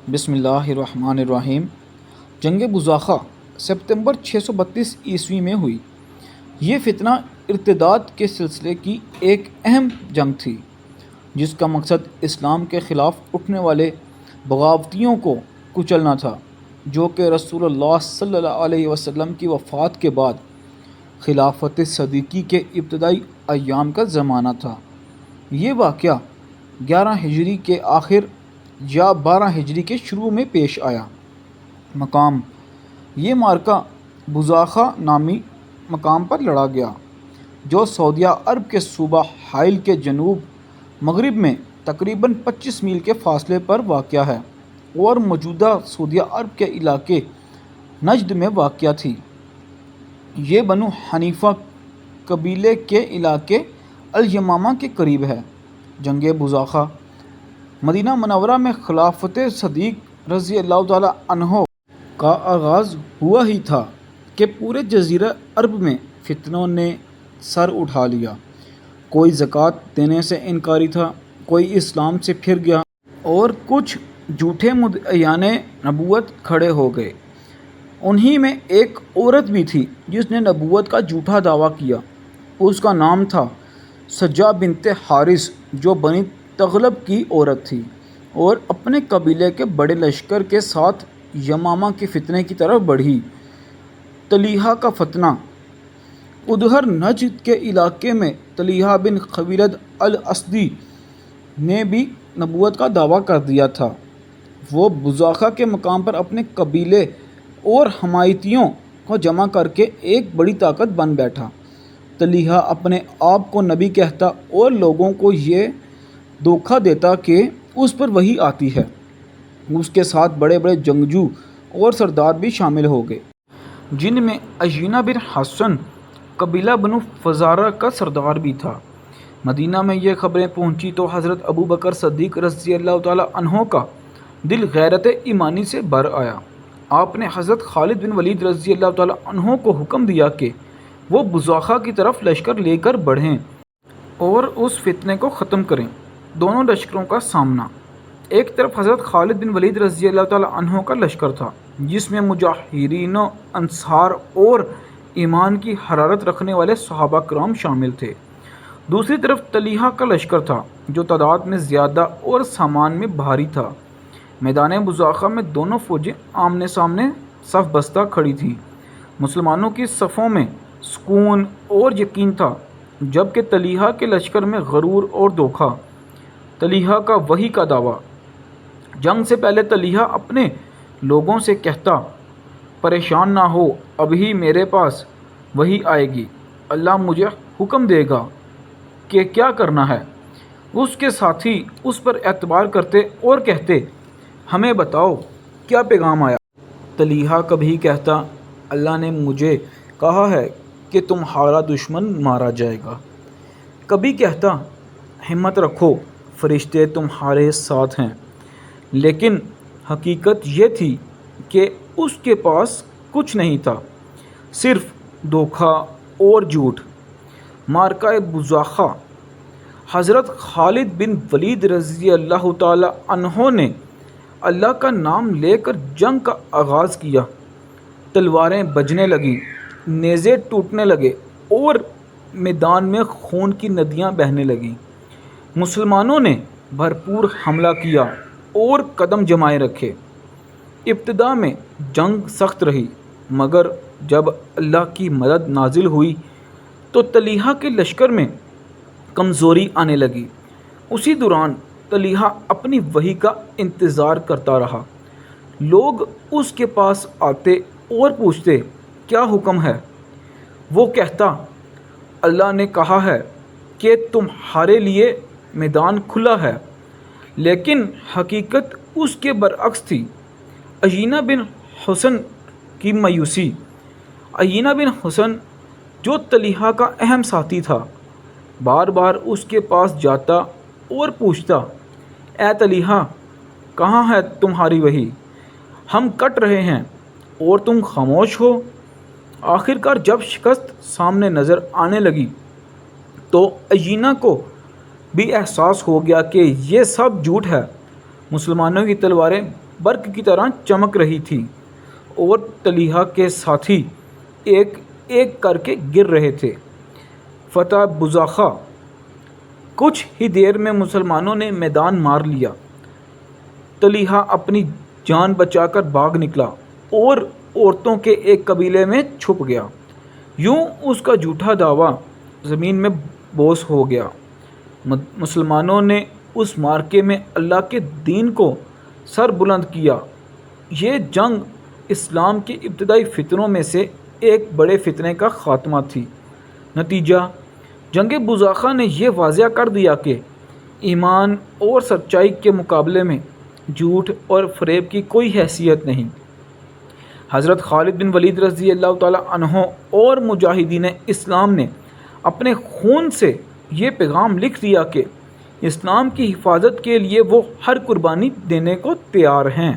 بسم اللہ الرحمن الرحیم۔ جنگ بزاخہ سپتمبر 632 میں ہوئی۔ یہ فتنہ ارتداد کے سلسلے کی ایک اہم جنگ تھی، جس کا مقصد اسلام کے خلاف اٹھنے والے بغاوتیوں کو کچلنا تھا، جو کہ رسول اللہ صلی اللہ علیہ وسلم کی وفات کے بعد خلافت صدیقی کے ابتدائی ایام کا زمانہ تھا۔ یہ واقعہ 11 ہجری کے آخر یا 12 ہجری کے شروع میں پیش آیا۔ مقام: یہ معرکہ بزاخہ نامی مقام پر لڑا گیا، جو سعودیہ عرب کے صوبہ حائل کے جنوب مغرب میں تقریباً 25 میل کے فاصلے پر واقع ہے اور موجودہ سعودیہ عرب کے علاقے نجد میں واقع تھی۔ یہ بنو حنیفہ قبیلے کے علاقے الیمامہ کے قریب ہے۔ جنگ بزاخہ مدینہ منورہ میں خلافت صدیق رضی اللہ تعالیٰ عنہ کا آغاز ہوا ہی تھا کہ پورے جزیرہ عرب میں فتنوں نے سر اٹھا لیا۔ کوئی زکوٰۃ دینے سے انکاری تھا، کوئی اسلام سے پھر گیا، اور کچھ جھوٹے مدعیان نبوت کھڑے ہو گئے۔ انہی میں ایک عورت بھی تھی جس نے نبوت کا جھوٹا دعویٰ کیا۔ اس کا نام تھا سجا بنت حارث، جو بنی تغلب کی عورت تھی اور اپنے قبیلے کے بڑے لشکر کے ساتھ یمامہ کے فتنے کی طرف بڑھی۔ طلیحہ کا فتنہ: ادھر نجد کے علاقے میں طلیحہ بن خویلد الاسدی نے بھی نبوت کا دعویٰ کر دیا تھا۔ وہ بزاخہ کے مقام پر اپنے قبیلے اور حمایتیوں کو جمع کر کے ایک بڑی طاقت بن بیٹھا۔ طلیحہ اپنے آپ کو نبی کہتا اور لوگوں کو یہ دھوکہ دیتا کہ اس پر وحی آتی ہے۔ اس کے ساتھ بڑے بڑے جنگجو اور سردار بھی شامل ہو گئے، جن میں عیینہ بن حصن قبیلہ بنو فزارہ کا سردار بھی تھا۔ مدینہ میں یہ خبریں پہنچی تو حضرت ابوبکر صدیق رضی اللہ تعالیٰ عنہ کا دل غیرت ایمانی سے بھر آیا۔ آپ نے حضرت خالد بن ولید رضی اللہ تعالیٰ عنہ کو حکم دیا کہ وہ بزاخہ کی طرف لشکر لے کر بڑھیں اور اس فتنے کو ختم کریں۔ دونوں لشکروں کا سامنا: ایک طرف حضرت خالد بن ولید رضی اللہ تعالیٰ عنہ کا لشکر تھا، جس میں مجاہرین و انصار اور ایمان کی حرارت رکھنے والے صحابہ کرام شامل تھے۔ دوسری طرف طلیحہ کا لشکر تھا، جو تعداد میں زیادہ اور سامان میں بھاری تھا۔ میدان بزاخہ میں دونوں فوجیں آمنے سامنے صف بستہ کھڑی تھیں۔ مسلمانوں کی صفوں میں سکون اور یقین تھا، جبکہ طلیحہ کے لشکر میں غرور اور دھوکہ۔ طلیحہ کا وحی کا دعویٰ: جنگ سے پہلے طلیحہ اپنے لوگوں سے کہتا، پریشان نہ ہو، ابھی میرے پاس وحی آئے گی، اللہ مجھے حکم دے گا کہ کیا کرنا ہے۔ اس کے ساتھی اس پر اعتبار کرتے اور کہتے، ہمیں بتاؤ کیا پیغام آیا۔ طلیحہ کبھی کہتا، اللہ نے مجھے کہا ہے کہ تمہارا دشمن مارا جائے گا۔ کبھی کہتا، ہمت رکھو، فرشتے تمہارے ساتھ ہیں۔ لیکن حقیقت یہ تھی کہ اس کے پاس کچھ نہیں تھا، صرف دھوکہ اور جھوٹ۔ معرکہ بزاخہ: حضرت خالد بن ولید رضی اللہ تعالیٰ عنہ نے اللہ کا نام لے کر جنگ کا آغاز کیا۔ تلواریں بجنے لگیں، نیزے ٹوٹنے لگے اور میدان میں خون کی ندیاں بہنے لگیں۔ مسلمانوں نے بھرپور حملہ کیا اور قدم جمائے رکھے۔ ابتدا میں جنگ سخت رہی، مگر جب اللہ کی مدد نازل ہوئی تو طلیحہ کے لشکر میں کمزوری آنے لگی۔ اسی دوران طلیحہ اپنی وحی کا انتظار کرتا رہا۔ لوگ اس کے پاس آتے اور پوچھتے، کیا حکم ہے؟ وہ کہتا، اللہ نے کہا ہے کہ تمہارے لیے میدان کھلا ہے، لیکن حقیقت اس کے برعکس تھی۔ عیینہ بن حصن کی مایوسی: عیینہ بن حصن، جو طلیحہ کا اہم ساتھی تھا، بار بار اس کے پاس جاتا اور پوچھتا، اے طلیحہ، کہاں ہے تمہاری وحی؟ ہم کٹ رہے ہیں اور تم خاموش ہو۔ آخر کار جب شکست سامنے نظر آنے لگی تو عیینہ کو بھی احساس ہو گیا کہ یہ سب جھوٹ ہے۔ مسلمانوں کی تلواریں برق کی طرح چمک رہی تھی اور طلحہ کے ساتھی ایک ایک کر کے گر رہے تھے۔ فتح بزاخہ۔ کچھ ہی دیر میں مسلمانوں نے میدان مار لیا۔ طلحہ اپنی جان بچا کر بھاگ نکلا اور عورتوں کے ایک قبیلے میں چھپ گیا۔ یوں اس کا جھوٹا دعویٰ زمین میں بوس ہو گیا۔ مسلمانوں نے اس معرکے میں اللہ کے دین کو سر بلند کیا۔ یہ جنگ اسلام کے ابتدائی فتنوں میں سے ایک بڑے فتنے کا خاتمہ تھی۔ نتیجہ: جنگ بزاخہ نے یہ واضح کر دیا کہ ایمان اور سچائی کے مقابلے میں جھوٹ اور فریب کی کوئی حیثیت نہیں۔ حضرت خالد بن ولید رضی اللہ تعالیٰ عنہ اور مجاہدین اسلام نے اپنے خون سے یہ پیغام لکھ دیا کہ اسلام کی حفاظت کے لیے وہ ہر قربانی دینے کو تیار ہیں۔